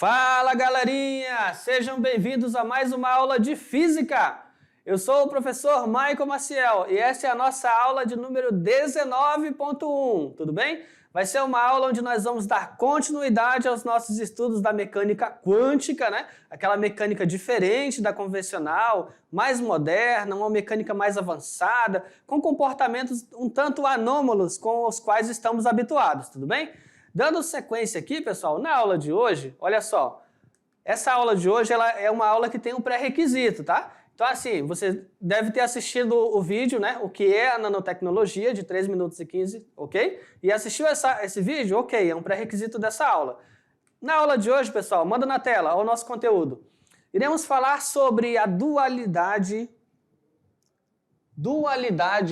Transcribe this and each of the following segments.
Fala galerinha, sejam bem-vindos a mais uma aula de Física. Eu sou o professor Michael Maciel e essa é a nossa aula de número 19.1, tudo bem? Vai ser uma aula onde nós vamos dar continuidade aos nossos estudos da mecânica quântica, né? Aquela mecânica diferente da convencional, mais moderna, uma mecânica mais avançada, com comportamentos um tanto anômalos com os quais estamos habituados, tudo bem? Dando sequência aqui, pessoal, na aula de hoje, olha só, essa aula de hoje ela é uma aula que tem um pré-requisito, tá? Então, assim, você deve ter assistido o vídeo, né? O que é a nanotecnologia, de 3 minutos e 15, ok? E assistiu esse vídeo? Ok, é um pré-requisito dessa aula. Na aula de hoje, pessoal, manda na tela o nosso conteúdo. Iremos falar sobre a dualidade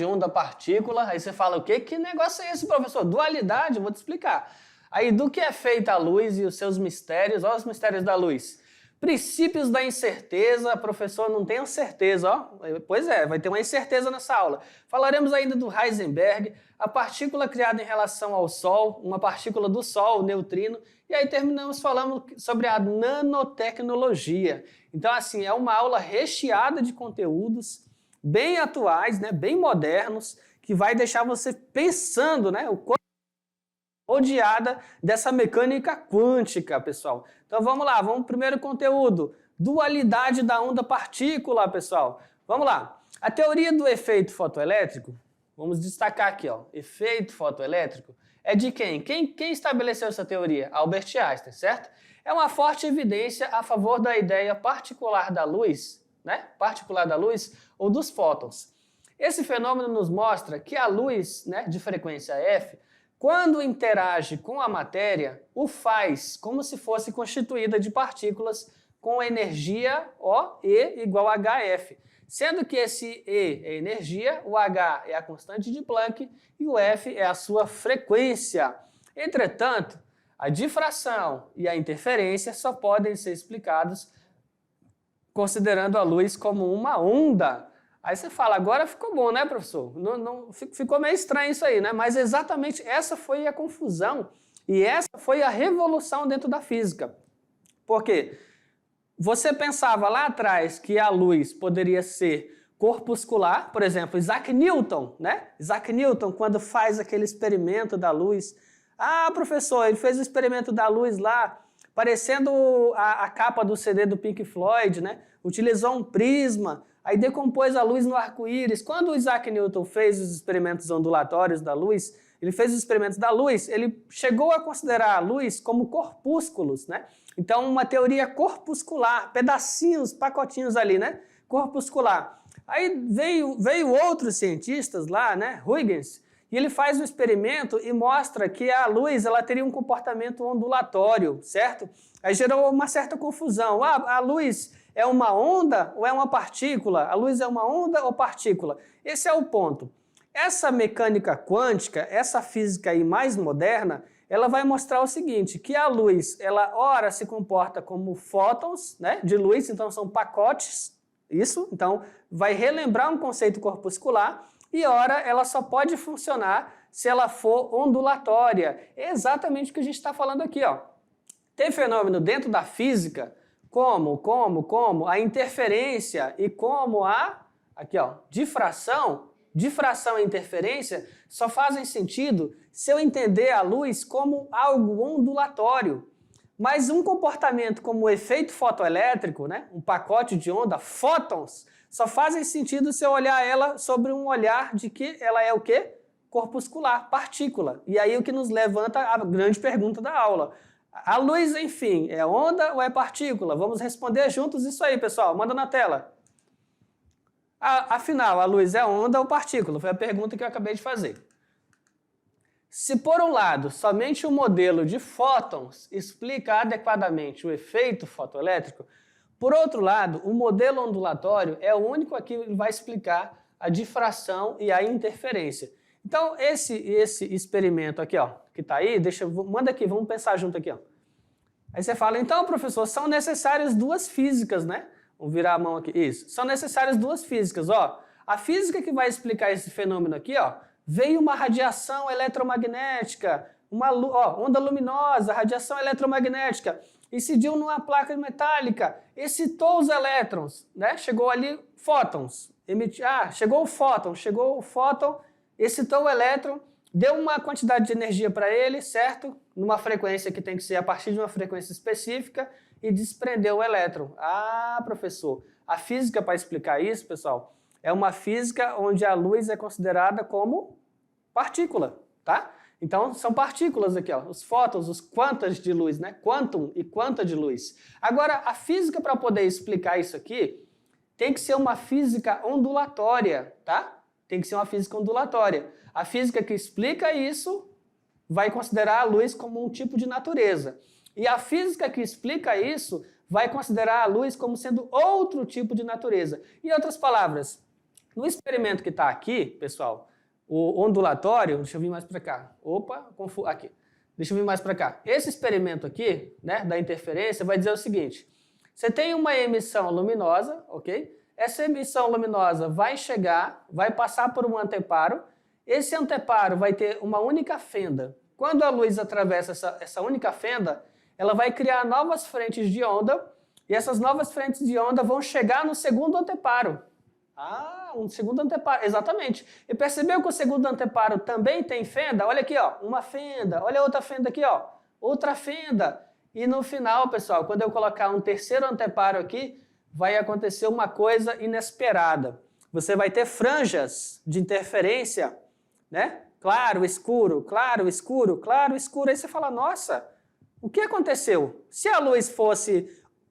onda-partícula. Aí você fala, o quê? Que negócio é esse, professor? Dualidade? Eu vou te explicar. Aí, do que é feita a luz e os seus mistérios, olha os mistérios da luz. Princípios da incerteza, professor, não tenho certeza, ó. Pois é, vai ter uma incerteza nessa aula. Falaremos ainda do Heisenberg, a partícula criada em relação ao Sol, uma partícula do Sol, o neutrino, e aí terminamos falando sobre a nanotecnologia. Então, assim, é uma aula recheada de conteúdos bem atuais, né, bem modernos, que vai deixar você pensando, né, o odiada dessa mecânica quântica, pessoal. Então vamos lá, vamos pro primeiro conteúdo, dualidade da onda-partícula, pessoal. Vamos lá, a teoria do efeito fotoelétrico, vamos destacar aqui, ó, efeito fotoelétrico, é de quem? Quem estabeleceu essa teoria? Albert Einstein, certo? É uma forte evidência a favor da ideia particular da luz, né? Particular da luz ou dos fótons. Esse fenômeno nos mostra que a luz, né, de frequência F, quando interage com a matéria, o faz como se fosse constituída de partículas com energia O, E igual a HF, sendo que esse E é energia, o H é a constante de Planck e o F é a sua frequência. Entretanto, a difração e a interferência só podem ser explicados considerando a luz como uma onda. Aí você fala, agora ficou bom, né, professor? Ficou meio estranho isso aí, né? Mas exatamente essa foi a confusão e essa foi a revolução dentro da física. Por quê? Você pensava lá atrás que a luz poderia ser corpuscular, por exemplo, Isaac Newton, né? Isaac Newton, quando faz aquele experimento da luz. Ah, professor, ele fez o experimento da luz lá, parecendo a capa do CD do Pink Floyd, né? Utilizou um prisma, aí decompôs a luz no arco-íris. Quando o Isaac Newton fez os experimentos ondulatórios da luz, ele fez os experimentos da luz, ele chegou a considerar a luz como corpúsculos, né? Então, uma teoria corpuscular, pedacinhos, pacotinhos ali, né? Corpuscular. Aí veio outros cientistas lá, né? Huygens, e ele faz um experimento e mostra que a luz ela teria um comportamento ondulatório, certo? Aí gerou uma certa confusão. Ah, a luz é uma onda ou é uma partícula? A luz é uma onda ou partícula? Esse é o ponto. Essa mecânica quântica, essa física aí mais moderna, ela vai mostrar o seguinte, que a luz, ela ora se comporta como fótons, né, de luz, então são pacotes, isso, então vai relembrar um conceito corpuscular, e ora ela só pode funcionar se ela for ondulatória. É exatamente o que a gente está falando aqui, ó. Tem fenômeno dentro da física, como a interferência e como aqui ó, difração e interferência só fazem sentido se eu entender a luz como algo ondulatório. Mas um comportamento como o efeito fotoelétrico, né, um pacote de onda, fótons, só fazem sentido se eu olhar ela sobre um olhar de que ela é o quê? Corpuscular, partícula. E aí o que nos levanta a grande pergunta da aula. A luz, enfim, é onda ou é partícula? Vamos responder juntos isso aí, pessoal. Manda na tela. Afinal, a luz é onda ou partícula? Foi a pergunta que eu acabei de fazer. Se, por um lado, somente o modelo de fótons explica adequadamente o efeito fotoelétrico, por outro lado, o modelo ondulatório é o único aqui que vai explicar a difração e a interferência. Então, esse experimento aqui, ó, que está aí, manda aqui, vamos pensar junto aqui, ó. Aí você fala, então, professor, são necessárias duas físicas, né? Vamos virar a mão aqui. Isso. São necessárias duas físicas, ó. A física que vai explicar esse fenômeno aqui, ó, veio uma radiação eletromagnética, uma onda luminosa, radiação eletromagnética. incidiu numa placa metálica, excitou os elétrons, né? Chegou ali fótons, chegou o fóton, excitou o elétron, deu uma quantidade de energia para ele, certo? Numa frequência que tem que ser a partir de uma frequência específica e desprendeu o elétron. Ah, professor, a física para explicar isso, pessoal, é uma física onde a luz é considerada como partícula, tá? Então, são partículas aqui, ó, os fótons, os quantas de luz, né? Quantum e quanta de luz. Agora, a física para poder explicar isso aqui tem que ser uma física ondulatória, tá? Tem que ser uma física ondulatória. A física que explica isso vai considerar a luz como um tipo de natureza. E a física que explica isso vai considerar a luz como sendo outro tipo de natureza. Em outras palavras, no experimento que está aqui, pessoal, o ondulatório, deixa eu vir mais para cá. Opa, aqui. Deixa eu vir mais para cá. Esse experimento aqui, né, da interferência, vai dizer o seguinte. Você tem uma emissão luminosa, ok? Essa emissão luminosa vai chegar, vai passar por um anteparo. Esse anteparo vai ter uma única fenda. Quando a luz atravessa essa única fenda, ela vai criar novas frentes de onda, e essas novas frentes de onda vão chegar no segundo anteparo. Ah, um segundo anteparo, exatamente. E percebeu que o segundo anteparo também tem fenda? Olha aqui, ó, uma fenda. Olha outra fenda aqui, ó, outra fenda. E no final, pessoal, quando eu colocar um terceiro anteparo aqui, vai acontecer uma coisa inesperada. Você vai ter franjas de interferência, né? Claro, escuro, claro, escuro, claro, escuro. Aí você fala, nossa, o que aconteceu? Se a luz fosse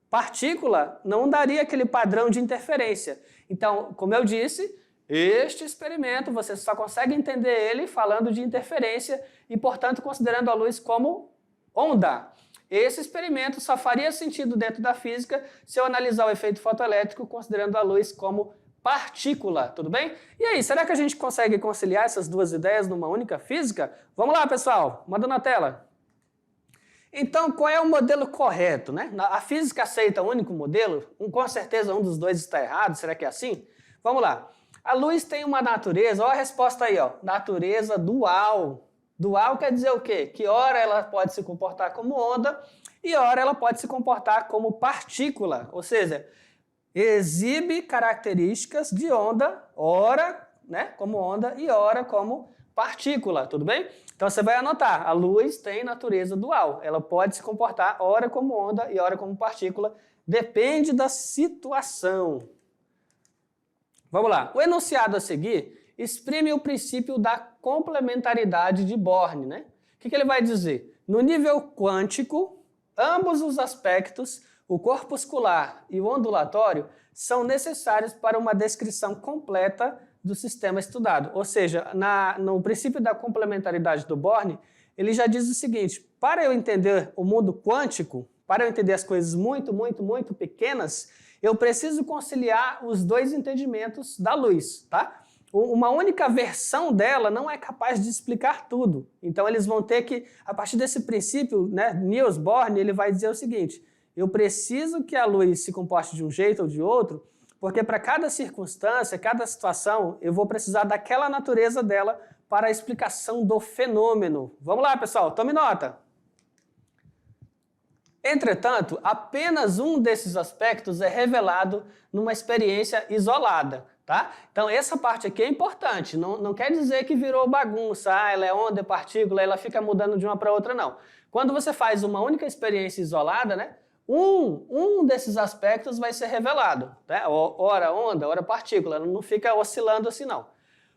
partícula, não daria aquele padrão de interferência. Então, como eu disse, este experimento você só consegue entender ele falando de interferência e, portanto, considerando a luz como onda. Esse experimento só faria sentido dentro da física se eu analisar o efeito fotoelétrico considerando a luz como partícula, tudo bem? E aí, será que a gente consegue conciliar essas duas ideias numa única física? Vamos lá, pessoal, manda na tela. Então, qual é o modelo correto, né? A física aceita um único modelo? Com certeza um dos dois está errado, será que é assim? Vamos lá. A luz tem uma natureza, olha a resposta aí, ó, natureza dual. Dual quer dizer o quê? Que ora ela pode se comportar como onda e ora ela pode se comportar como partícula, ou seja, exibe características de onda, ora, né, como onda e ora como partícula, tudo bem? Então você vai anotar, a luz tem natureza dual, ela pode se comportar ora como onda e ora como partícula, depende da situação. Vamos lá, o enunciado a seguir exprime o princípio da complementaridade de Born, né? O que ele vai dizer? No nível quântico, ambos os aspectos, o corpuscular e o ondulatório, são necessários para uma descrição completa do sistema estudado. Ou seja, no princípio da complementaridade do Born, ele já diz o seguinte, para eu entender o mundo quântico, para eu entender as coisas muito, muito, muito pequenas, eu preciso conciliar os dois entendimentos da luz, tá? Uma única versão dela não é capaz de explicar tudo. Então eles vão ter que, a partir desse princípio, né, Niels Bohr, ele vai dizer o seguinte, eu preciso que a luz se comporte de um jeito ou de outro, porque para cada circunstância, cada situação, eu vou precisar daquela natureza dela para a explicação do fenômeno. Vamos lá, pessoal, tome nota. Entretanto, apenas um desses aspectos é revelado numa experiência isolada, tá? Então, essa parte aqui é importante, não quer dizer que virou bagunça, ela é onda, é partícula, ela fica mudando de uma para outra, não. Quando você faz uma única experiência isolada, né, um desses aspectos vai ser revelado, né? Ora onda, ora partícula, não fica oscilando assim, não.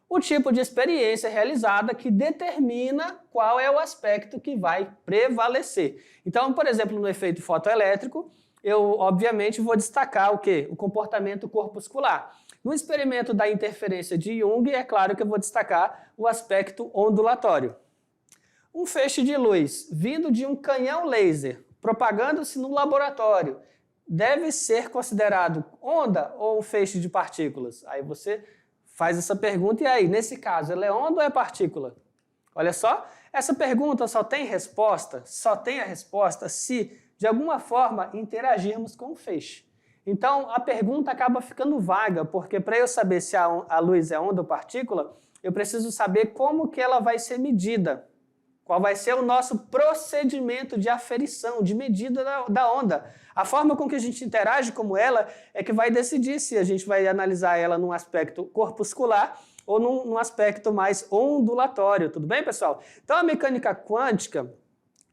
O tipo de experiência realizada que determina qual é o aspecto que vai prevalecer. Então, por exemplo, no efeito fotoelétrico, eu obviamente vou destacar o quê? O comportamento corpuscular. No experimento da interferência de Jung, é claro que eu vou destacar o aspecto ondulatório. Um feixe de luz vindo de um canhão laser, propagando-se no laboratório, deve ser considerado onda ou um feixe de partículas? Aí você faz essa pergunta e aí, nesse caso, ela é onda ou é partícula? Olha só, essa pergunta só tem a resposta se, de alguma forma, interagirmos com o feixe. Então, a pergunta acaba ficando vaga, porque para eu saber se a luz é onda ou partícula, eu preciso saber como que ela vai ser medida. Qual vai ser o nosso procedimento de aferição, de medida da onda. A forma com que a gente interage com ela é que vai decidir se a gente vai analisar ela num aspecto corpuscular ou num aspecto mais ondulatório. Tudo bem, pessoal? Então, a mecânica quântica,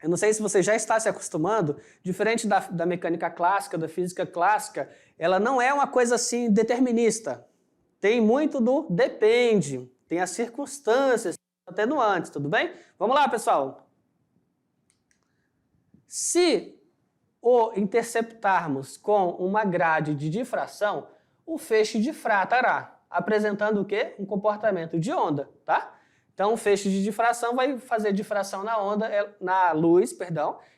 eu não sei se você já está se acostumando, diferente da mecânica clássica, da física clássica, ela não é uma coisa assim determinista. Tem muito do depende, tem as circunstâncias, atenuantes, tudo bem? Vamos lá, pessoal. Se o interceptarmos com uma grade de difração, o feixe difratará, apresentando o quê? Um comportamento de onda, tá? Então, o feixe de difração vai fazer difração na luz,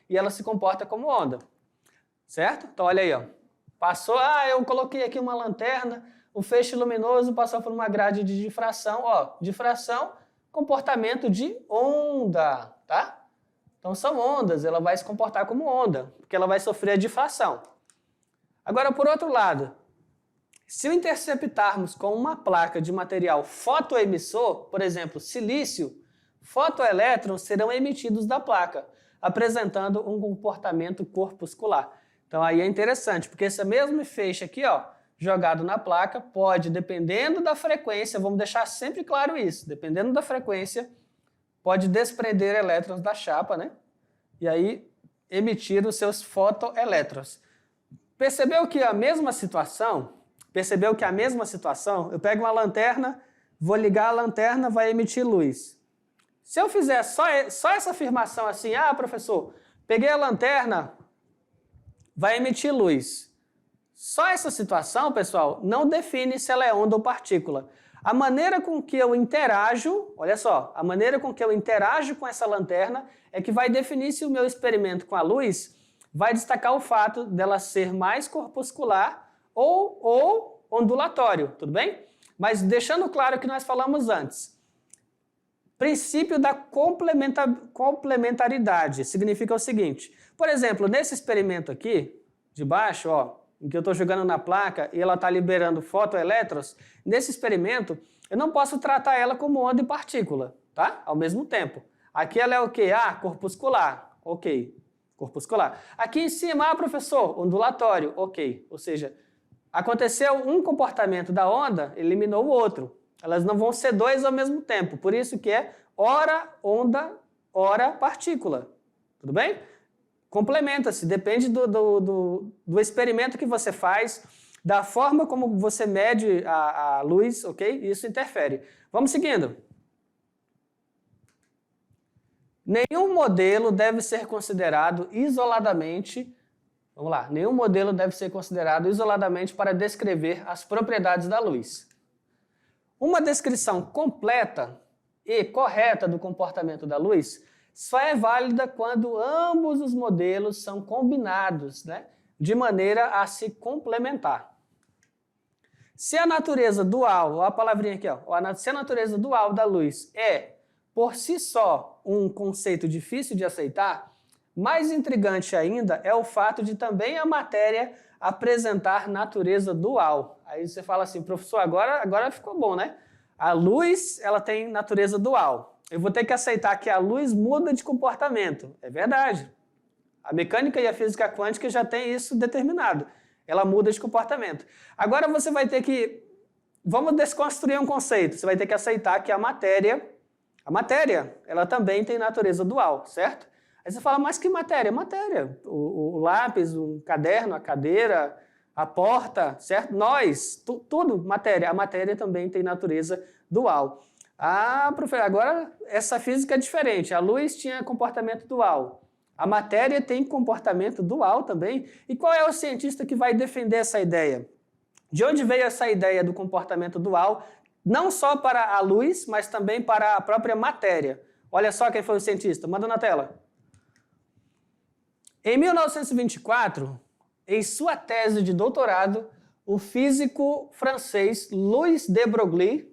e ela se comporta como onda, certo? Então, olha aí, ó. Passou, eu coloquei aqui uma lanterna, o feixe luminoso passou por uma grade de difração, ó, difração, comportamento de onda, tá? Então são ondas, ela vai se comportar como onda, porque ela vai sofrer a difração. Agora, por outro lado, se o interceptarmos com uma placa de material fotoemissor, por exemplo, silício, fotoelétrons serão emitidos da placa, apresentando um comportamento corpuscular. Então aí é interessante, porque esse mesmo feixe aqui, ó, jogado na placa, pode, dependendo da frequência, vamos deixar sempre claro isso, dependendo da frequência, pode desprender elétrons da chapa, né? E aí emitir os seus fotoelétrons. Percebeu que a mesma situação, eu pego uma lanterna, vou ligar a lanterna, vai emitir luz. Se eu fizer só essa afirmação assim, professor, peguei a lanterna, vai emitir luz. Só essa situação, pessoal, não define se ela é onda ou partícula. A maneira com que eu interajo, olha só, a maneira com que eu interajo com essa lanterna é que vai definir se o meu experimento com a luz vai destacar o fato dela ser mais corpuscular ou ondulatório, tudo bem? Mas deixando claro o que nós falamos antes. Princípio da complementaridade significa o seguinte, por exemplo, nesse experimento aqui, de baixo, ó, em que eu estou jogando na placa e ela está liberando fotoelétrons, nesse experimento eu não posso tratar ela como onda e partícula, tá? Ao mesmo tempo. Aqui ela é o quê? Corpuscular. Ok, corpuscular. Aqui em cima, professor, ondulatório. Ok, ou seja, aconteceu um comportamento da onda, eliminou o outro. Elas não vão ser dois ao mesmo tempo, por isso que é ora onda, ora partícula. Tudo bem? Complementa-se, depende do experimento que você faz, da forma como você mede a luz, ok? Isso interfere. Vamos seguindo. Nenhum modelo deve ser considerado isoladamente, vamos lá, nenhum modelo deve ser considerado isoladamente para descrever as propriedades da luz. Uma descrição completa e correta do comportamento da luz só é válida quando ambos os modelos são combinados, né, de maneira a se complementar. Se a natureza dual, olha a palavrinha aqui, ó, se a natureza dual da luz é, por si só, um conceito difícil de aceitar, mais intrigante ainda é o fato de também a matéria apresentar natureza dual. Aí você fala assim, professor, agora ficou bom, né? A luz, ela tem natureza dual. Eu vou ter que aceitar que a luz muda de comportamento. É verdade. A mecânica e a física quântica já tem isso determinado. Ela muda de comportamento. Agora você vai ter que... Vamos desconstruir um conceito. Você vai ter que aceitar que a matéria, ela também tem natureza dual, certo? Aí você fala, mas que matéria? Matéria. O lápis, o caderno, a cadeira, a porta, certo? Nós, tudo matéria. A matéria também tem natureza dual. Professor, agora essa física é diferente. A luz tinha comportamento dual. A matéria tem comportamento dual também. E qual é o cientista que vai defender essa ideia? De onde veio essa ideia do comportamento dual, não só para a luz, mas também para a própria matéria? Olha só quem foi o cientista. Manda na tela. Em 1924, em sua tese de doutorado, o físico francês Louis de Broglie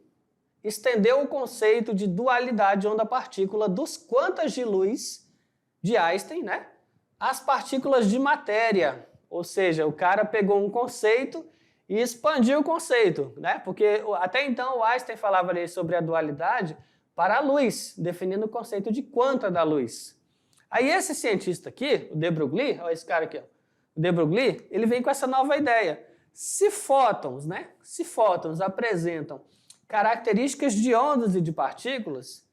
estendeu o conceito de dualidade onda-partícula dos quantas de luz de Einstein, né, às partículas de matéria. Ou seja, o cara pegou um conceito e expandiu o conceito, né? Porque até então o Einstein falava ali sobre a dualidade para a luz, definindo o conceito de quanta da luz. Aí esse cientista aqui, o de Broglie, olha esse cara aqui, ó, o de Broglie, ele vem com essa nova ideia. Se fótons apresentam características de ondas e de partículas,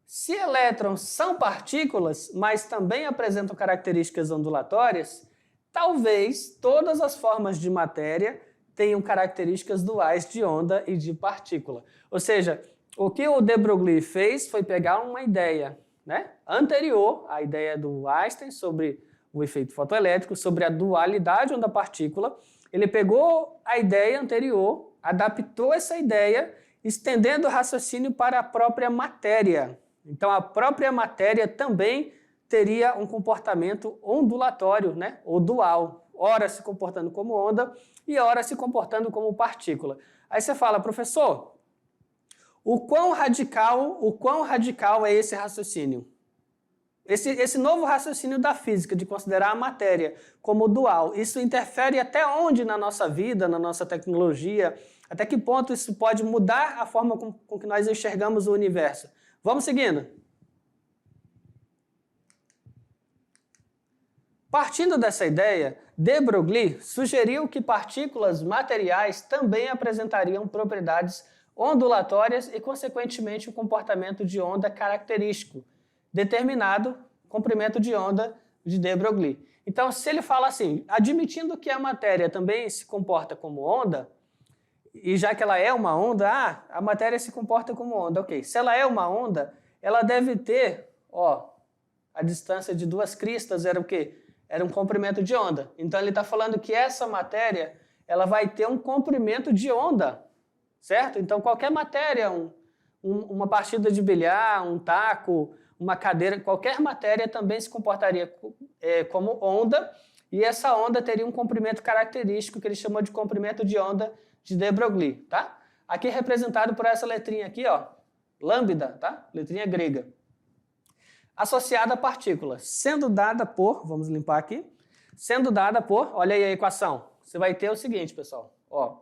se elétrons são partículas, mas também apresentam características ondulatórias, talvez todas as formas de matéria tenham características duais de onda e de partícula. Ou seja, o que o de Broglie fez foi pegar uma ideia, né, anterior à ideia do Einstein sobre o efeito fotoelétrico, sobre a dualidade onda-partícula. Ele pegou a ideia anterior, adaptou essa ideia, estendendo o raciocínio para a própria matéria. Então, a própria matéria também teria um comportamento ondulatório, né, ou dual, ora se comportando como onda e ora se comportando como partícula. Aí você fala, professor, o quão radical é esse raciocínio? Esse novo raciocínio da física, de considerar a matéria como dual, isso interfere até onde na nossa vida, na nossa tecnologia? Até que ponto isso pode mudar a forma com que nós enxergamos o universo? Vamos seguindo. Partindo dessa ideia, de Broglie sugeriu que partículas materiais também apresentariam propriedades ondulatórias e, consequentemente, um comportamento de onda característico, determinado comprimento de onda de de Broglie. Então, se ele fala assim, admitindo que a matéria também se comporta como onda, e já que ela é uma onda, a matéria se comporta como onda, ok. Se ela é uma onda, ela deve ter, a distância de duas cristas era o quê? Era um comprimento de onda. Então, ele está falando que essa matéria, ela vai ter um comprimento de onda, certo? Então, qualquer matéria, uma partida de bilhar, um taco, uma cadeira, qualquer matéria também se comportaria como onda, e essa onda teria um comprimento característico que ele chamou de comprimento de onda de de Broglie, tá? Aqui representado por essa letrinha aqui, ó, lambda, tá? Letrinha grega. Associada a partícula, sendo dada por, vamos limpar aqui, sendo dada por, olha aí a equação. Você vai ter o seguinte, pessoal, ó.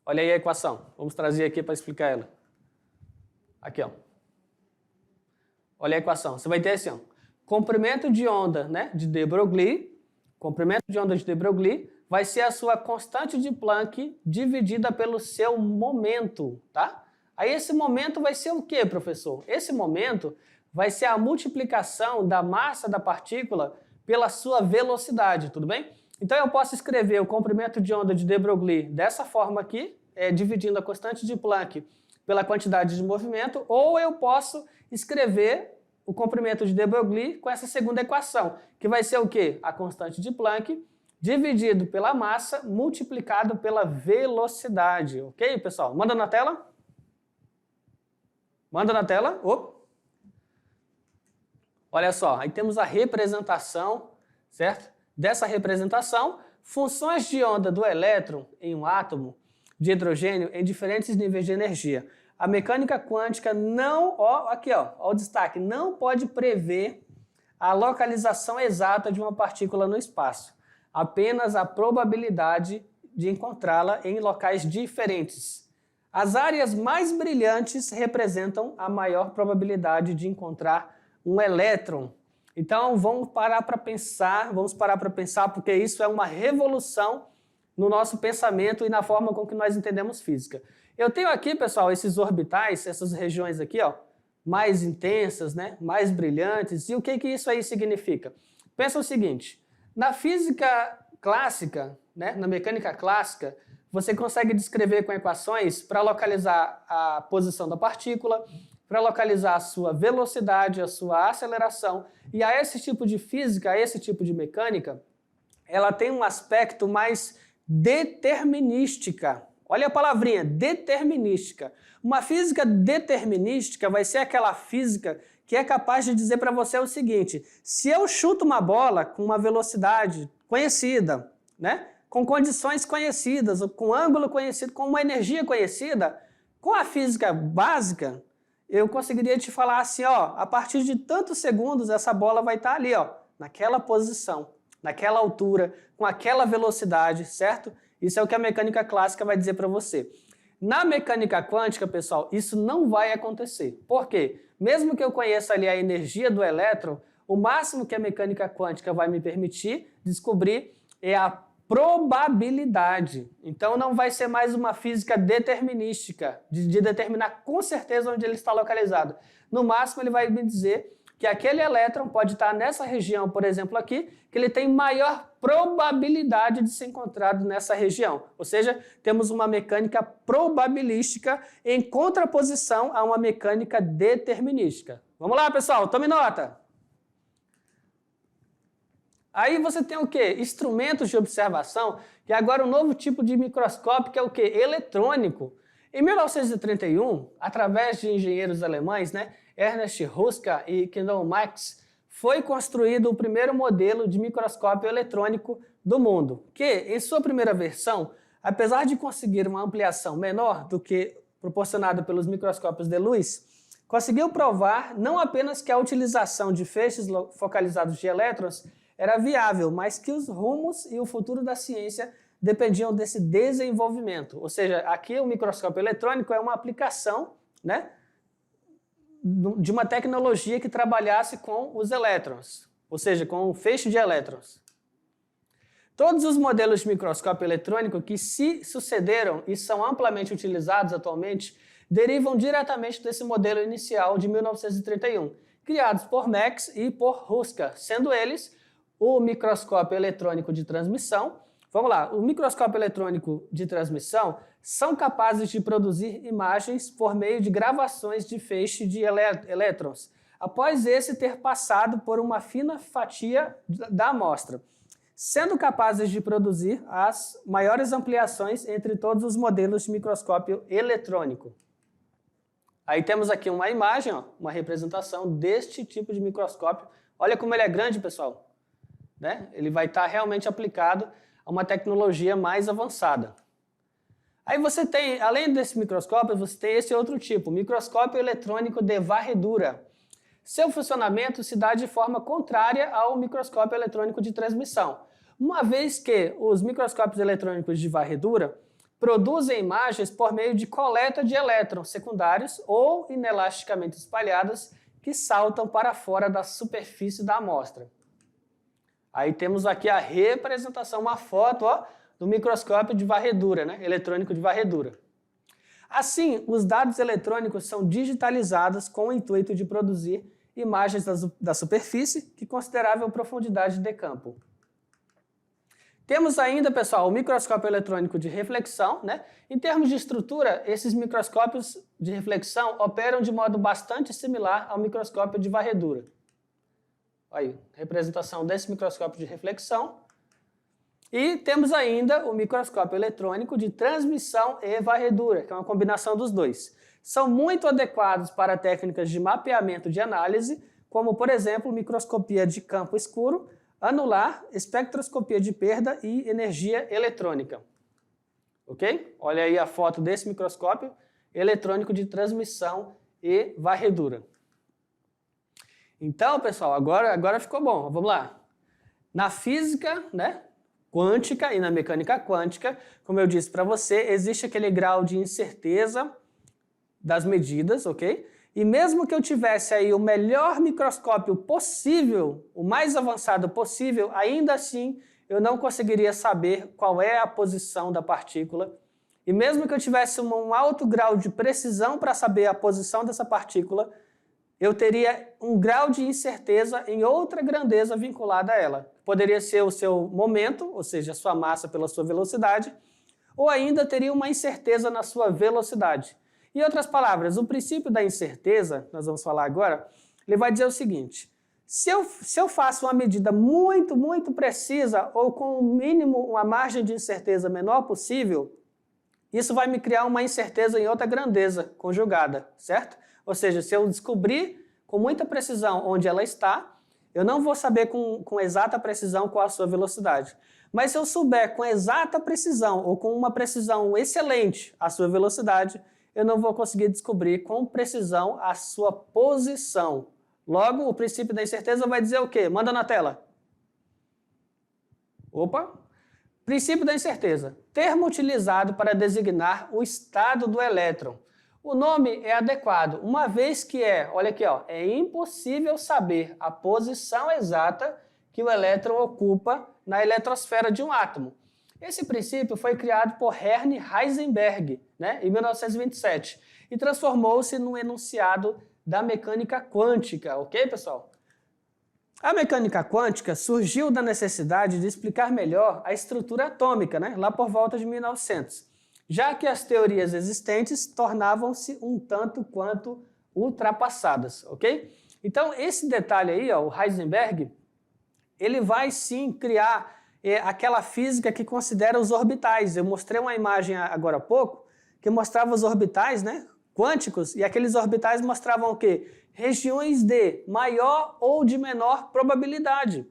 Olha aí a equação. Vamos trazer aqui para explicar ela. Aqui, ó. Olha a equação. Você vai ter assim, ó. Comprimento de onda, né, de de Broglie, comprimento de onda de de Broglie vai ser a sua constante de Planck dividida pelo seu momento, tá? Aí esse momento vai ser o quê, professor? Esse momento vai ser a multiplicação da massa da partícula pela sua velocidade, tudo bem? Então eu posso escrever o comprimento de onda de de Broglie dessa forma aqui, dividindo a constante de Planck pela quantidade de movimento, ou eu posso escrever o comprimento de de Broglie com essa segunda equação, que vai ser o quê? A constante de Planck dividido pela massa multiplicado pela velocidade, ok, pessoal? Manda na tela. Manda na tela. Olha só, aí temos a representação, certo? Dessa representação, funções de onda do elétron em um átomo de hidrogênio em diferentes níveis de energia. A mecânica quântica não, aqui ó, o destaque, não pode prever a localização exata de uma partícula no espaço, apenas a probabilidade de encontrá-la em locais diferentes. As áreas mais brilhantes representam a maior probabilidade de encontrar um elétron. Então vamos parar para pensar, porque isso é uma revolução no nosso pensamento e na forma com que nós entendemos física. Eu tenho aqui, pessoal, esses orbitais, essas regiões aqui, ó, mais intensas, né, mais brilhantes. E o que isso aí significa? Pensa o seguinte, na física clássica, né, na mecânica clássica, você consegue descrever com equações para localizar a posição da partícula, para localizar a sua velocidade, a sua aceleração. E a esse tipo de física, a esse tipo de mecânica, ela tem um aspecto mais determinística. Olha a palavrinha, determinística. Uma física determinística vai ser aquela física que é capaz de dizer para você o seguinte, se eu chuto uma bola com uma velocidade conhecida, né, com condições conhecidas, com ângulo conhecido, com uma energia conhecida, com a física básica, eu conseguiria te falar assim, ó, a partir de tantos segundos essa bola vai estar ali, ó, naquela posição, naquela altura, com aquela velocidade, certo? Isso é o que a mecânica clássica vai dizer para você. Na mecânica quântica, pessoal, isso não vai acontecer. Por quê? Mesmo que eu conheça ali a energia do elétron, o máximo que a mecânica quântica vai me permitir descobrir é a probabilidade. Então não vai ser mais uma física determinística, de determinar com certeza onde ele está localizado. No máximo ele vai me dizer que aquele elétron pode estar nessa região, por exemplo aqui, que ele tem maior probabilidade de ser encontrado nessa região. Ou seja, temos uma mecânica probabilística em contraposição a uma mecânica determinística. Vamos lá, pessoal, tome nota! Aí você tem o quê? Instrumentos de observação, que é agora um novo tipo de microscópio, que é o quê? Eletrônico. Em 1931, através de engenheiros alemães, Ernest Ruska e Kendall Marx, foi construído o primeiro modelo de microscópio eletrônico do mundo, que, em sua primeira versão, apesar de conseguir uma ampliação menor do que proporcionada pelos microscópios de luz, conseguiu provar não apenas que a utilização de feixes focalizados de elétrons era viável, mas que os rumos e o futuro da ciência dependiam desse desenvolvimento. Ou seja, aqui o microscópio eletrônico é uma aplicação, de uma tecnologia que trabalhasse com os elétrons, ou seja, com o feixe de elétrons. Todos os modelos de microscópio eletrônico que se sucederam e são amplamente utilizados atualmente derivam diretamente desse modelo inicial de 1931, criados por Marx e por Ruska, sendo eles o microscópio eletrônico de transmissão. Vamos lá, o microscópio eletrônico de transmissão são capazes de produzir imagens por meio de gravações de feixe de elétrons, após esse ter passado por uma fina fatia da amostra, sendo capazes de produzir as maiores ampliações entre todos os modelos de microscópio eletrônico. Aí temos aqui uma imagem, uma representação deste tipo de microscópio. Olha como ele é grande, pessoal. Ele vai estar realmente aplicado a uma tecnologia mais avançada. Aí você tem, além desse microscópio, você tem esse outro tipo, microscópio eletrônico de varredura. Seu funcionamento se dá de forma contrária ao microscópio eletrônico de transmissão, uma vez que os microscópios eletrônicos de varredura produzem imagens por meio de coleta de elétrons secundários ou inelasticamente espalhados que saltam para fora da superfície da amostra. Aí temos aqui a representação, uma foto do microscópio de varredura, eletrônico de varredura. Assim, os dados eletrônicos são digitalizados com o intuito de produzir imagens da superfície de considerável profundidade de campo. Temos ainda, pessoal, o microscópio eletrônico de reflexão. Em termos de estrutura, esses microscópios de reflexão operam de modo bastante similar ao microscópio de varredura. Aí, representação desse microscópio de reflexão. E temos ainda o microscópio eletrônico de transmissão e varredura, que é uma combinação dos dois. São muito adequados para técnicas de mapeamento de análise, como, por exemplo, microscopia de campo escuro, anular, espectroscopia de perda e energia eletrônica. Ok? Olha aí a foto desse microscópio eletrônico de transmissão e varredura. Então, pessoal, agora ficou bom. Vamos lá. Na física, quântica e na mecânica quântica, como eu disse para você, existe aquele grau de incerteza das medidas, ok? E mesmo que eu tivesse aí o melhor microscópio possível, o mais avançado possível, ainda assim eu não conseguiria saber qual é a posição da partícula. E mesmo que eu tivesse um alto grau de precisão para saber a posição dessa partícula, eu teria um grau de incerteza em outra grandeza vinculada a ela. Poderia ser o seu momento, ou seja, a sua massa pela sua velocidade, ou ainda teria uma incerteza na sua velocidade. Em outras palavras, o princípio da incerteza, nós vamos falar agora, ele vai dizer o seguinte: se eu faço uma medida muito, muito precisa ou com o mínimo, uma margem de incerteza menor possível, isso vai me criar uma incerteza em outra grandeza conjugada, certo? Ou seja, se eu descobrir com muita precisão onde ela está, eu não vou saber com exata precisão qual a sua velocidade. Mas se eu souber com exata precisão ou com uma precisão excelente a sua velocidade, eu não vou conseguir descobrir com precisão a sua posição. Logo, o princípio da incerteza vai dizer o quê? Manda na tela. Opa! Princípio da incerteza. Termo utilizado para designar o estado do elétron. O nome é adequado, uma vez que olha aqui, ó, é impossível saber a posição exata que o elétron ocupa na eletrosfera de um átomo. Esse princípio foi criado por Ernie Heisenberg, né, em 1927, e transformou-se num enunciado da mecânica quântica, ok, pessoal? A mecânica quântica surgiu da necessidade de explicar melhor a estrutura atômica, né, lá por volta de 1900, já que as teorias existentes tornavam-se um tanto quanto ultrapassadas, ok? Então, esse detalhe aí, ó, o Heisenberg, ele vai sim criar aquela física que considera os orbitais. Eu mostrei uma imagem agora há pouco que mostrava os orbitais, né, quânticos, e aqueles orbitais mostravam o quê? Regiões de maior ou de menor probabilidade.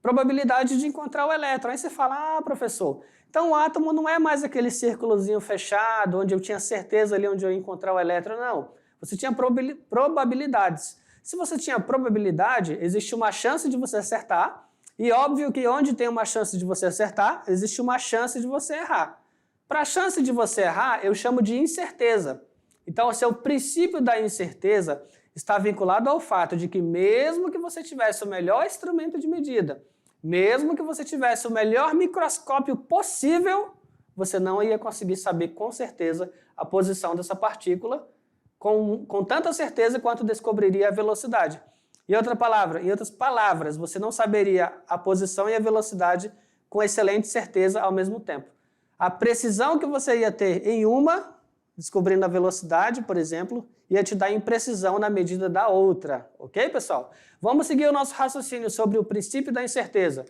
Probabilidade de encontrar o elétron. Aí você fala, professor, então o átomo não é mais aquele círculozinho fechado, onde eu tinha certeza ali onde eu ia encontrar o elétron, não. Você tinha probabilidades. Se você tinha probabilidade, existe uma chance de você acertar, e óbvio que onde tem uma chance de você acertar, existe uma chance de você errar. Para a chance de você errar, eu chamo de incerteza. Então, o seu princípio da incerteza está vinculado ao fato de que mesmo que você tivesse o melhor instrumento de medida, mesmo que você tivesse o melhor microscópio possível, você não ia conseguir saber com certeza a posição dessa partícula com tanta certeza quanto descobriria a velocidade. Em outras palavras, você não saberia a posição e a velocidade com excelente certeza ao mesmo tempo. A precisão que você ia ter em uma, descobrindo a velocidade, por exemplo, ia te dar imprecisão na medida da outra. Ok, pessoal? Vamos seguir o nosso raciocínio sobre o princípio da incerteza.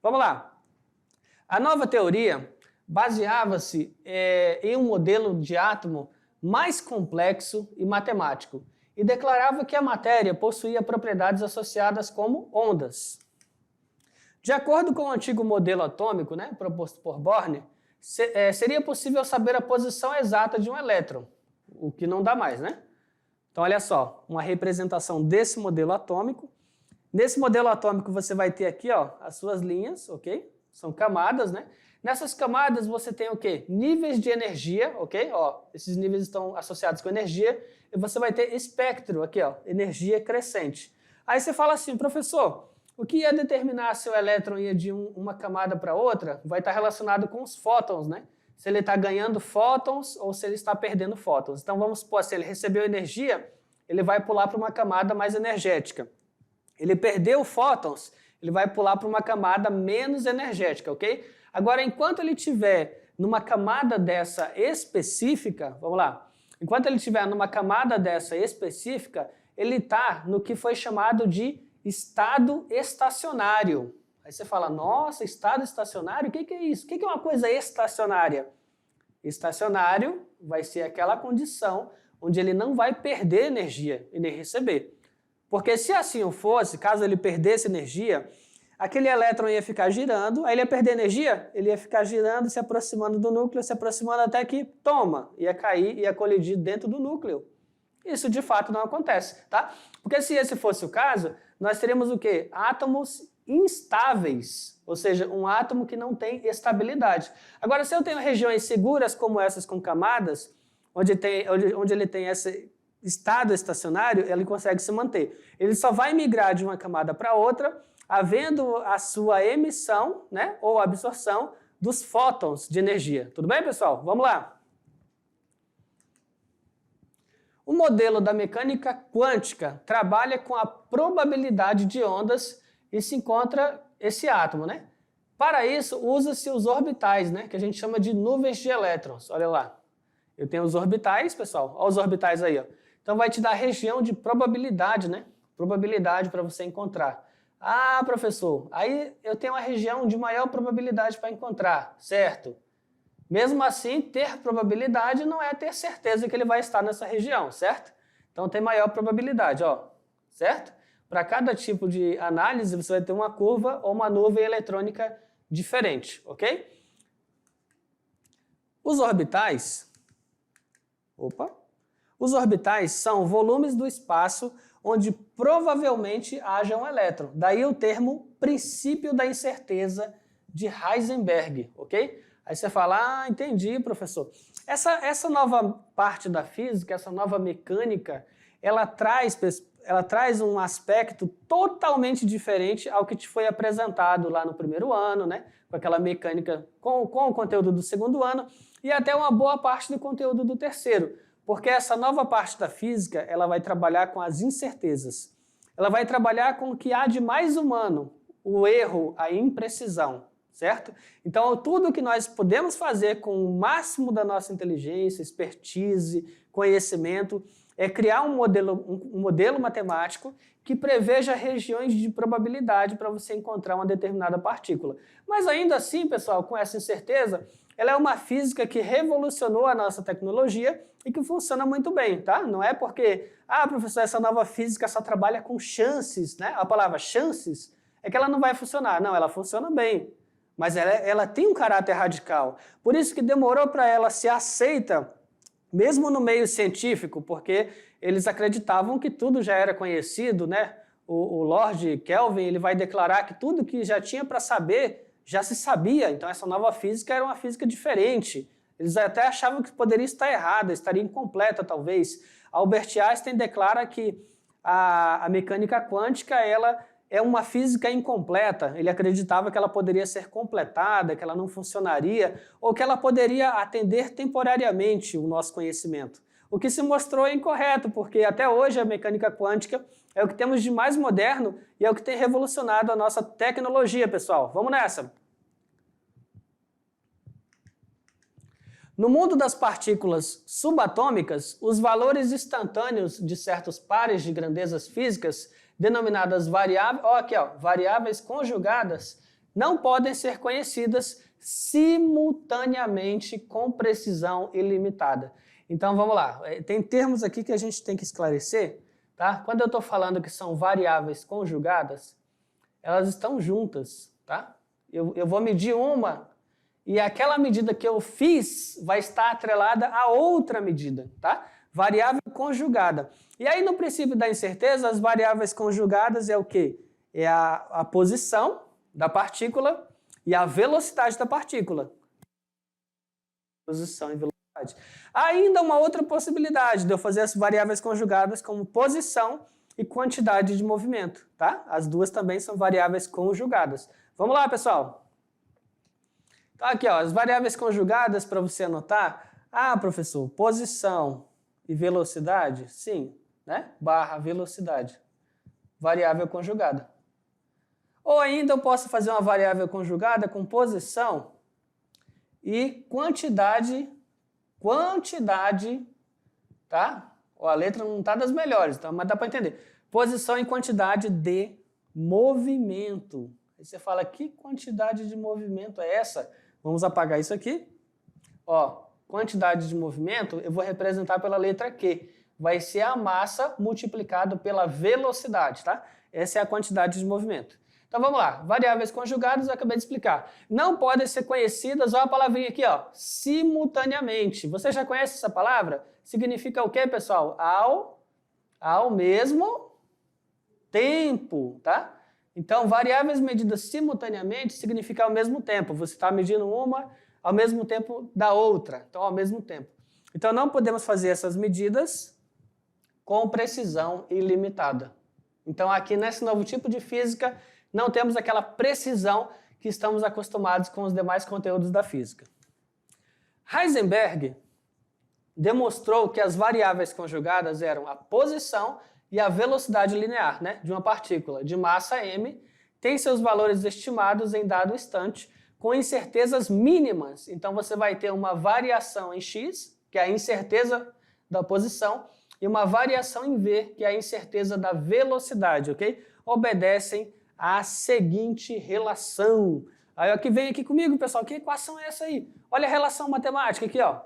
Vamos lá. A nova teoria baseava-se em um modelo de átomo mais complexo e matemático, e declarava que a matéria possuía propriedades associadas como ondas. De acordo com o antigo modelo atômico, né, proposto por Bohr, seria possível saber a posição exata de um elétron, o que não dá mais, né? Então, olha só, uma representação desse modelo atômico. Nesse modelo atômico você vai ter aqui, ó, as suas linhas, ok? São camadas, né? Nessas camadas você tem o quê? Níveis de energia, ok? Ó, esses níveis estão associados com energia. E você vai ter espectro aqui, ó, energia crescente. Aí você fala assim, professor, o que ia determinar se o elétron ia de uma camada para outra vai estar relacionado com os fótons, né? Se ele está ganhando fótons ou se ele está perdendo fótons. Então vamos supor, se ele recebeu energia, ele vai pular para uma camada mais energética. Ele perdeu fótons, ele vai pular para uma camada menos energética, ok? Agora, enquanto ele estiver numa camada dessa específica, vamos lá, enquanto ele estiver numa camada dessa específica, ele está no que foi chamado de estado estacionário. Aí você fala, nossa, estado estacionário? O que é isso? O que é uma coisa estacionária? Estacionário vai ser aquela condição onde ele não vai perder energia e nem receber. Porque se assim fosse, caso ele perdesse energia, aquele elétron ia ficar girando, aí ele ia perder energia, ele ia ficar girando, se aproximando do núcleo, se aproximando até que, toma, ia cair, ia colidir dentro do núcleo. Isso de fato não acontece, tá? Porque se esse fosse o caso, nós teríamos o quê? Átomos instáveis, ou seja, um átomo que não tem estabilidade. Agora, se eu tenho regiões seguras como essas com camadas, onde ele tem esse estado estacionário, ele consegue se manter. Ele só vai migrar de uma camada para outra, havendo a sua emissão, né, ou absorção dos fótons de energia. Tudo bem, pessoal? Vamos lá. O modelo da mecânica quântica trabalha com a probabilidade de ondas e se encontra esse átomo, né? Para isso, usa-se os orbitais, né, que a gente chama de nuvens de elétrons. Olha lá. Eu tenho os orbitais, pessoal. Olha os orbitais aí, ó. Então vai te dar a região de probabilidade, né? Probabilidade para você encontrar. Ah, professor, aí eu tenho uma região de maior probabilidade para encontrar, certo? Mesmo assim, ter probabilidade não é ter certeza que ele vai estar nessa região, certo? Então tem maior probabilidade, ó, certo? Para cada tipo de análise, você vai ter uma curva ou uma nuvem eletrônica diferente, ok? Os orbitais são volumes do espaço onde provavelmente haja um elétron. Daí o termo princípio da incerteza de Heisenberg, ok? Aí você fala, entendi, professor. Essa nova parte da física, essa nova mecânica, ela traz um aspecto totalmente diferente ao que te foi apresentado lá no primeiro ano, né? Com aquela mecânica, com o conteúdo do segundo ano e até uma boa parte do conteúdo do terceiro. Porque essa nova parte da física, ela vai trabalhar com as incertezas. Ela vai trabalhar com o que há de mais humano, o erro, a imprecisão, certo? Então, tudo que nós podemos fazer com o máximo da nossa inteligência, expertise, conhecimento, é criar um modelo matemático que preveja regiões de probabilidade para você encontrar uma determinada partícula. Mas ainda assim, pessoal, com essa incerteza, ela é uma física que revolucionou a nossa tecnologia e que funciona muito bem, tá? Não é porque, professor, essa nova física só trabalha com chances, né? A palavra chances é que ela não vai funcionar. Não, ela funciona bem, mas ela tem um caráter radical. Por isso que demorou para ela ser aceita, mesmo no meio científico, porque eles acreditavam que tudo já era conhecido, né? O Lord Kelvin, ele vai declarar que tudo que já tinha para saber já se sabia, então essa nova física era uma física diferente. Eles até achavam que poderia estar errada, estaria incompleta talvez. Albert Einstein declara que a mecânica quântica ela é uma física incompleta. Ele acreditava que ela poderia ser completada, que ela não funcionaria, ou que ela poderia atender temporariamente o nosso conhecimento. O que se mostrou incorreto, porque até hoje a mecânica quântica é o que temos de mais moderno e é o que tem revolucionado a nossa tecnologia, pessoal. Vamos nessa! No mundo das partículas subatômicas, os valores instantâneos de certos pares de grandezas físicas, denominadas variáveis conjugadas, não podem ser conhecidas simultaneamente com precisão ilimitada. Então vamos lá, tem termos aqui que a gente tem que esclarecer, tá? Quando eu estou falando que são variáveis conjugadas, elas estão juntas, tá? Eu vou medir uma e aquela medida que eu fiz vai estar atrelada a outra medida, tá? Variável conjugada. E aí no princípio da incerteza, as variáveis conjugadas é o quê? É a posição da partícula e a velocidade da partícula. Posição e velocidade. Ainda uma outra possibilidade de eu fazer as variáveis conjugadas como posição e quantidade de movimento, tá? As duas também são variáveis conjugadas. Vamos lá, pessoal? Então aqui, ó, as variáveis conjugadas para você anotar. Professor, posição e velocidade? Sim, né? Barra velocidade. Variável conjugada. Ou ainda eu posso fazer uma variável conjugada com posição e quantidade, tá? A letra não está das melhores, tá? Mas dá para entender. Posição e quantidade de movimento. Aí você fala, que quantidade de movimento é essa? Vamos apagar isso aqui. Ó, quantidade de movimento eu vou representar pela letra Q. Vai ser a massa multiplicado pela velocidade, tá? Essa é a quantidade de movimento. Então vamos lá, variáveis conjugadas eu acabei de explicar. Não podem ser conhecidas, olha a palavrinha aqui, ó, simultaneamente. Você já conhece essa palavra? Significa o quê, pessoal? Ao mesmo tempo, tá? Então, variáveis medidas simultaneamente significa ao mesmo tempo. Você está medindo uma ao mesmo tempo da outra. Então, ao mesmo tempo. Então, não podemos fazer essas medidas com precisão ilimitada. Então, aqui nesse novo tipo de física, não temos aquela precisão que estamos acostumados com os demais conteúdos da física. Heisenberg demonstrou que as variáveis conjugadas eram a posição e a velocidade linear, né, de uma partícula de massa m, tem seus valores estimados em dado instante, com incertezas mínimas. Então você vai ter uma variação em x, que é a incerteza da posição, e uma variação em v, que é a incerteza da velocidade, ok? Obedecem à seguinte relação. Aí, ó, que vem aqui comigo, pessoal, que equação é essa aí? Olha a relação matemática aqui, ó.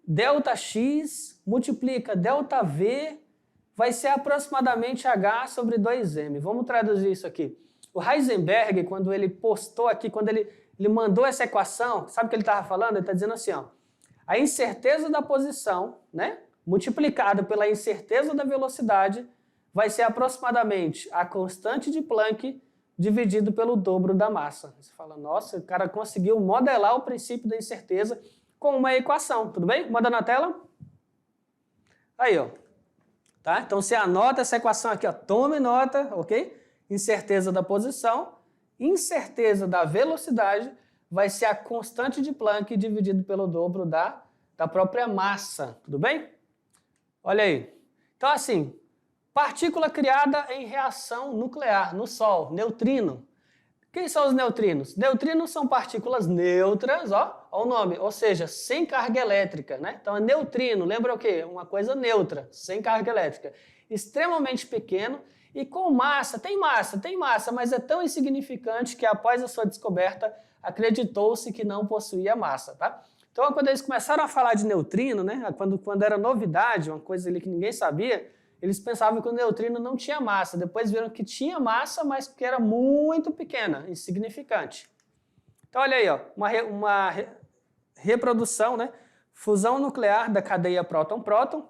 Δx multiplica ΔV vai ser aproximadamente H sobre 2m. Vamos traduzir isso aqui. O Heisenberg, quando ele postou aqui, quando ele mandou essa equação, sabe o que ele estava falando? Ele está dizendo assim, ó, a incerteza da posição, né, multiplicado pela incerteza da velocidade, vai ser aproximadamente a constante de Planck dividido pelo dobro da massa. Você fala, nossa, o cara conseguiu modelar o princípio da incerteza com uma equação, tudo bem? Manda na tela. Aí, ó. Tá? Então, você anota essa equação aqui, ó. Tome nota, ok? Incerteza da posição, incerteza da velocidade vai ser a constante de Planck dividido pelo dobro da própria massa, tudo bem? Olha aí. Então, assim, partícula criada em reação nuclear no Sol, neutrino. Quem são os neutrinos? Neutrinos são partículas neutras, ó o nome, ou seja, sem carga elétrica, né? Então é neutrino, lembra o quê? Uma coisa neutra, sem carga elétrica. Extremamente pequeno e com massa, tem massa, mas é tão insignificante que após a sua descoberta acreditou-se que não possuía massa, tá? Então quando eles começaram a falar de neutrino, né? Quando era novidade, uma coisa ali que ninguém sabia, eles pensavam que o neutrino não tinha massa. Depois viram que tinha massa, mas que era muito pequena, insignificante. Então, olha aí, ó, uma reprodução, né? Fusão nuclear da cadeia próton-próton.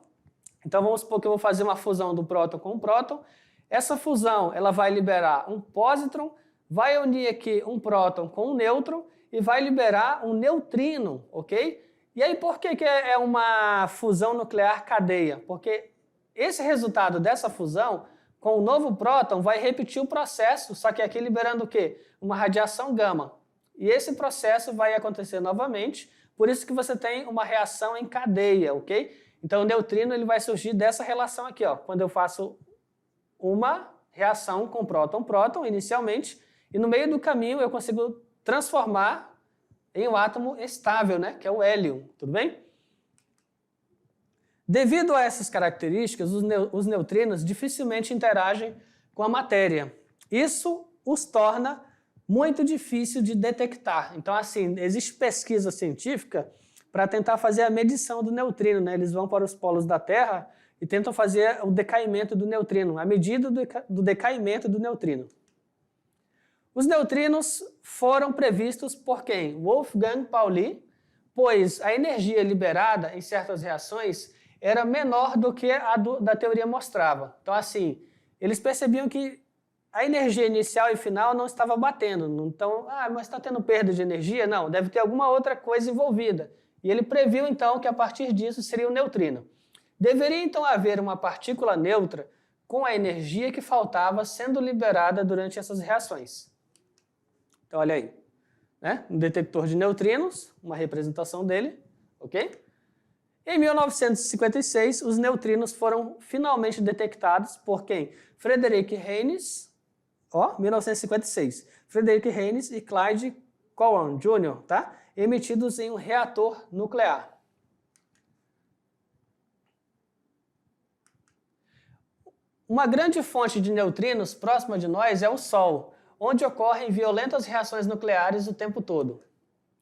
Então, vamos supor que eu vou fazer uma fusão do próton com um próton. Essa fusão ela vai liberar um pósitron, vai unir aqui um próton com um nêutron e vai liberar um neutrino, ok? E aí, por que é uma fusão nuclear cadeia? Porque esse resultado dessa fusão, com o novo próton, vai repetir o processo, só que aqui liberando o quê? Uma radiação gama. E esse processo vai acontecer novamente, por isso que você tem uma reação em cadeia, ok? Então o neutrino ele vai surgir dessa relação aqui, ó, quando eu faço uma reação com próton-próton inicialmente, e no meio do caminho eu consigo transformar em um átomo estável, né, que é o hélio, tudo bem? Devido a essas características, os neutrinos dificilmente interagem com a matéria. Isso os torna muito difícil de detectar. Então, assim, existe pesquisa científica para tentar fazer a medição do neutrino, né? Eles vão para os polos da Terra e tentam fazer o decaimento do neutrino, a medida do decaimento do neutrino. Os neutrinos foram previstos por quem? Wolfgang Pauli, pois a energia liberada em certas reações era menor do que a da teoria mostrava. Então, assim, eles percebiam que a energia inicial e final não estava batendo. Então, mas está tendo perda de energia? Não, deve ter alguma outra coisa envolvida. E ele previu, então, que a partir disso seria o neutrino. Deveria, então, haver uma partícula neutra com a energia que faltava sendo liberada durante essas reações. Então, olha aí. Né? Um detector de neutrinos, uma representação dele, ok? Em 1956, os neutrinos foram finalmente detectados por quem? Frederick Haynes, 1956. Frederick Haynes e Clyde Cowan Jr., tá? Emitidos em um reator nuclear. Uma grande fonte de neutrinos próxima de nós é o Sol, onde ocorrem violentas reações nucleares o tempo todo.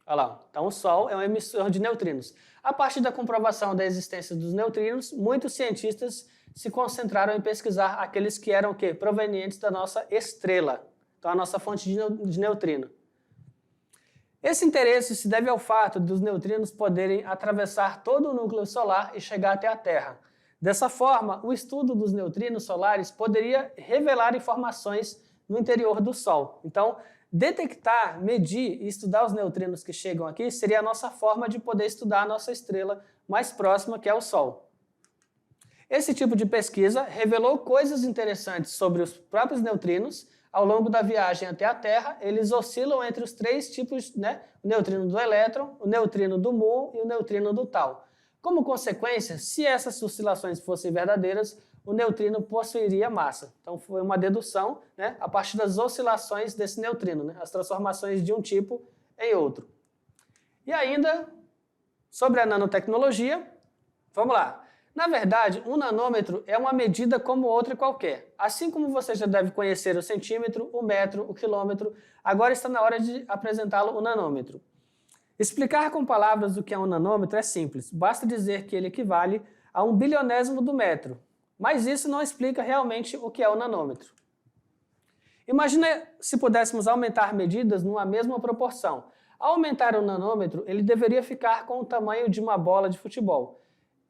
Olha lá, então o Sol é um emissor de neutrinos. A partir da comprovação da existência dos neutrinos, muitos cientistas se concentraram em pesquisar aqueles que eram o quê? Provenientes da nossa estrela, então a nossa fonte de neutrino. Esse interesse se deve ao fato dos neutrinos poderem atravessar todo o núcleo solar e chegar até a Terra. Dessa forma, o estudo dos neutrinos solares poderia revelar informações no interior do Sol. Então, detectar, medir e estudar os neutrinos que chegam aqui seria a nossa forma de poder estudar a nossa estrela mais próxima, que é o Sol. Esse tipo de pesquisa revelou coisas interessantes sobre os próprios neutrinos. Ao longo da viagem até a Terra, eles oscilam entre os três tipos, né? O neutrino do elétron, o neutrino do muon e o neutrino do tau. Como consequência, se essas oscilações fossem verdadeiras, o neutrino possuiria massa. Então foi uma dedução, né, a partir das oscilações desse neutrino, né, as transformações de um tipo em outro. E ainda, sobre a nanotecnologia, vamos lá. Na verdade, um nanômetro é uma medida como outra qualquer. Assim como você já deve conhecer o centímetro, o metro, o quilômetro, agora está na hora de apresentá-lo o nanômetro. Explicar com palavras o que é um nanômetro é simples. Basta dizer que ele equivale a 1 bilionésimo do metro. Mas isso não explica realmente o que é o nanômetro. Imagina se pudéssemos aumentar medidas numa mesma proporção. Ao aumentar o nanômetro, ele deveria ficar com o tamanho de uma bola de futebol.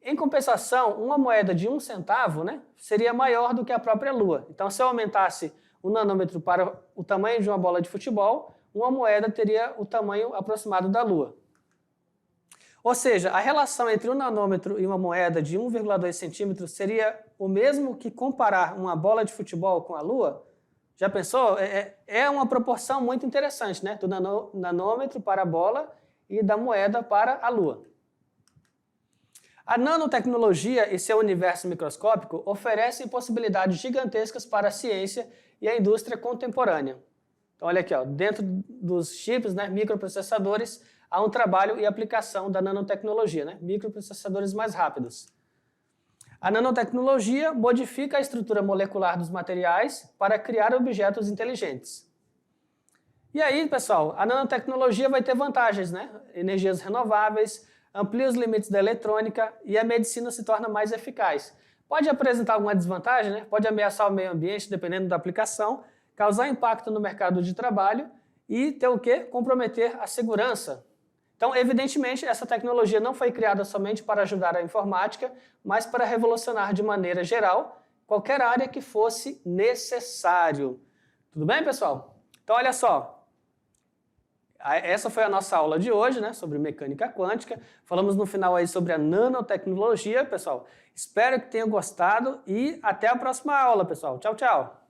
Em compensação, uma moeda de 1 centavo, né, seria maior do que a própria Lua. Então, se eu aumentasse 1 nanômetro para o tamanho de uma bola de futebol, uma moeda teria o tamanho aproximado da Lua. Ou seja, a relação entre 1 nanômetro e uma moeda de 1,2 centímetros seria o mesmo que comparar uma bola de futebol com a Lua? Já pensou? É uma proporção muito interessante, né? Do nanômetro para a bola e da moeda para a Lua. A nanotecnologia e seu universo microscópico oferecem possibilidades gigantescas para a ciência e a indústria contemporânea. Então, olha aqui, ó, dentro dos chips, né, microprocessadores, há um trabalho e aplicação da nanotecnologia, né, microprocessadores mais rápidos. A nanotecnologia modifica a estrutura molecular dos materiais para criar objetos inteligentes. E aí, pessoal, a nanotecnologia vai ter vantagens, né? Energias renováveis, amplia os limites da eletrônica e a medicina se torna mais eficaz. Pode apresentar alguma desvantagem, né? Pode ameaçar o meio ambiente, dependendo da aplicação, causar impacto no mercado de trabalho e ter o quê? Comprometer a segurança. Então, evidentemente, essa tecnologia não foi criada somente para ajudar a informática, mas para revolucionar de maneira geral qualquer área que fosse necessário. Tudo bem, pessoal? Então, olha só. Essa foi a nossa aula de hoje, né, sobre mecânica quântica. Falamos no final aí sobre a nanotecnologia, pessoal. Espero que tenham gostado e até a próxima aula, pessoal. Tchau, tchau.